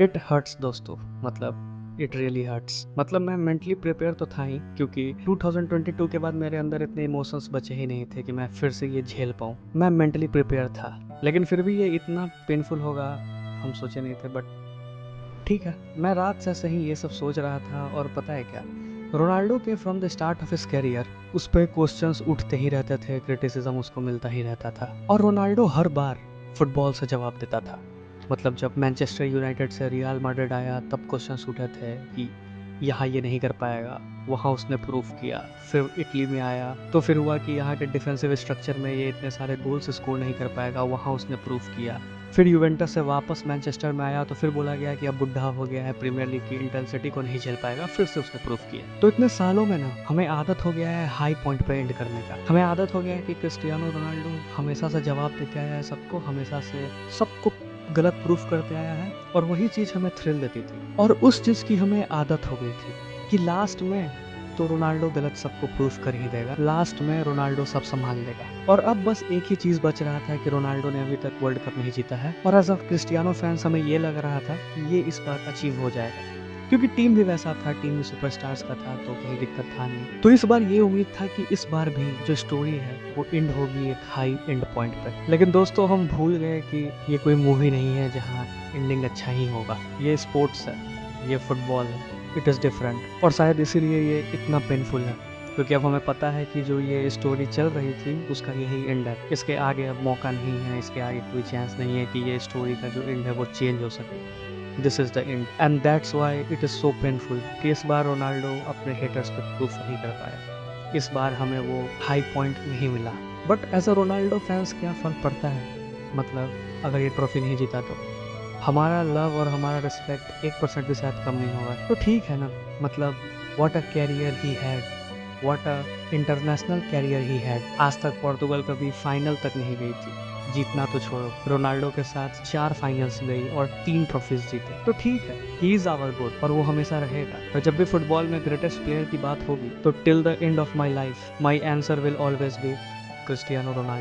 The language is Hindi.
इट हर्ट्स दोस्तों, मतलब इट रियली हर्ट्स। मतलब मैं मेंटली प्रिपेयर तो था ही, क्योंकि 2022 के बाद मेरे अंदर इतने इमोशंस बचे ही नहीं थे कि मैं फिर से ये झेल पाऊँ। मैं मेंटली प्रिपेयर था, लेकिन फिर भी ये इतना पेनफुल होगा हम सोचे नहीं थे। बट ठीक है, मैं रात से सही ये सब सोच रहा था। और पता है क्या, रोनाल्डो के from the start of his career उस पर क्वेश्चंस उठते ही रहते थे, क्रिटिसिज्म उसको मिलता ही रहता था, और रोनाल्डो हर बार फुटबॉल से जवाब देता था। मतलब जब मैनचेस्टर यूनाइटेड से रियल मैड्रिड आया तब क्वेश्चंस उठे थे कि यहाँ ये नहीं कर पाएगा, वहाँ उसने प्रूफ किया। फिर इटली में आया तो फिर हुआ कि यहाँ के डिफेंसिव स्ट्रक्चर में ये इतने सारे गोल्स स्कोर नहीं कर पाएगा, वहाँ उसने प्रूफ किया। फिर यूवेंटस से वापस मैनचेस्टर में आया तो फिर बोला गया कि अब बुढ़ा हो गया है, प्रीमियर लीग की इंटेंसिटी को नहीं झेल पाएगा, फिर से उसने प्रूफ किया। तो इतने सालों में ना हमें आदत हो गया है हाई पॉइंट पे एंड करने का। हमें आदत हो गया है कि क्रिस्टियानो रोनाल्डो हमेशा से जवाब देते आया है सबको, हमेशा से सबको गलत प्रूफ करते आया है, और वही चीज़ हमें थ्रिल देती थी। और उस चीज़ की हमें आदत हो गई थी कि लास्ट में तो रोनाल्डो गलत सबको प्रूफ कर ही देगा, लास्ट में रोनाल्डो सब संभाल लेगा। और अब बस एक ही चीज़ बच रहा था कि रोनाल्डो ने अभी तक वर्ल्ड कप नहीं जीता है, और एज ऑफ क्रिस्टियानो फैंस हमें ये लग रहा था कि ये इस बार अचीव हो जाएगा, क्योंकि टीम भी वैसा था, टीम भी सुपरस्टार्स का था, तो कोई दिक्कत था नहीं। तो इस बार ये उम्मीद था कि इस बार भी जो स्टोरी है वो एंड होगी एक हाई एंड पॉइंट पे। लेकिन दोस्तों हम भूल गए कि ये कोई मूवी नहीं है जहाँ एंडिंग अच्छा ही होगा। ये स्पोर्ट्स है, ये फुटबॉल है, इट इज़ डिफरेंट। और शायद इसीलिए ये इतना पेनफुल है, क्योंकि अब हमें पता है कि जो ये स्टोरी चल रही थी उसका यही एंड है। इसके आगे अब मौका नहीं है, इसके आगे कोई चांस नहीं है कि ये स्टोरी का जो एंड है वो चेंज हो सके। This is the end and that's why it is so painful कि इस बार रोनाल्डो अपने हेटर्स पे प्रूफ नहीं कर पाया। इस बार हमें वो हाई पॉइंट नहीं मिला। But as a Ronaldo fans क्या फ़र्क पड़ता है, मतलब अगर ये ट्रॉफी नहीं जीता तो हमारा लव और हमारा रिस्पेक्ट 1% भी शायद कम नहीं होगा। तो ठीक है ना, मतलब व्हाट अ कैरियर ही had, what a international career ही हैड। आज तक पोर्तुगल कभी फाइनल तक नहीं गई थी, जीतना तो छोड़ो, रोनाल्डो के साथ 4 फाइनल्स गई और 3 ट्रॉफीज जीते। तो ठीक है, ही इज आवर गोड, और वो हमेशा रहेगा। और जब भी फुटबॉल में ग्रेटेस्ट प्लेयर की बात होगी तो till the end of my life my answer will always be Cristiano Ronaldo.